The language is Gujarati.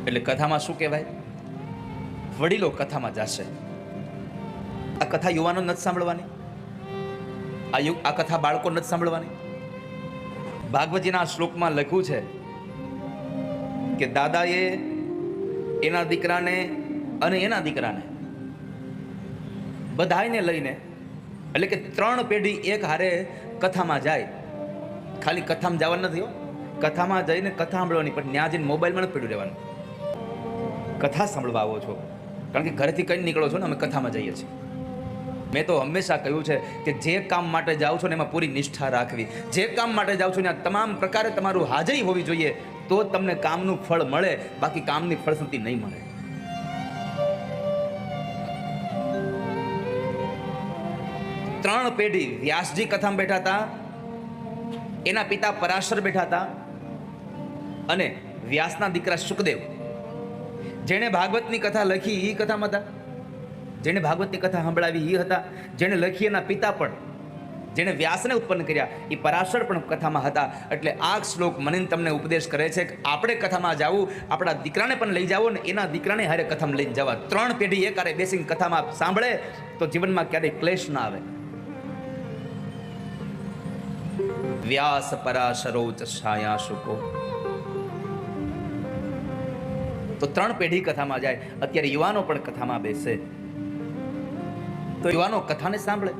એટલે કથામાં શું કહેવાય? વડીલો કથામાં જશે. આ કથા યુવાનો નથી સાંભળવાની, આ કથા બાળકો નથી સાંભળવાની. ભાગવતજીના શ્લોકમાં લખ્યું છે કે દાદાએ એના દીકરાને અને એના દીકરાને બધાને લઈને, એટલે કે 3 પેઢી એક હારે કથામાં જાય. ખાલી કથામાં જવાનું નથી હો, કથામાં જઈને કથા સાંભળવાની, પણ ત્યાં જઈને મોબાઈલમાં નથી પડ્યું રહેવાનું. કથા સાંભળવા આવો છો, કારણ કે ઘરેથી કઈ નીકળો છો ને, અમે કથામાં જઈએ છીએ. મેં તો હંમેશા કહ્યું છે કે જે કામ માટે જાઓ છો ને એમાં પૂરી નિષ્ઠા રાખવી. જે કામ માટે જાઓ છો ને તમામ પ્રકારે તમારું હાજરી હોવી જોઈએ, તો તમને કામનું ફળ મળે, બાકી કામની ફળશ્રુતિ નહીં મળે. ત્રણ પેઢી વ્યાસજી કથામાં બેઠા હતા, એના પિતા પરાશર બેઠા હતા, અને વ્યાસના દીકરા શુકદેવ, જેણે ભાગવતની કથા લખી એ કથામાં હતા, જેણે ભાગવતની કથા સંભળાવી એ હતા, જેણે લખી એના પિતા પણ, જેણે વ્યાસને ઉત્પન્ન કર્યા એ પરાશર પણ કથામાં હતા. એટલે આ શ્લોક મને તમને ઉપદેશ કરે છે કે આપણે કથામાં જવું, આપણા દીકરાને પણ લઈ જાવો ને એના દીકરાને હારે કથામાં લઈને જવા. 3 પેઢી એક હારે બેસીને કથામાં સાંભળે તો જીવનમાં ક્યારેય ક્લેશ ના આવે. વ્યાસ પરાશરોચ છાયા શુકો. તો 3 પેઢી કથામાં જાય. અત્યારે યુવાનો પણ કથામાં બેસે, તો યુવાનો કથાને સાંભળે.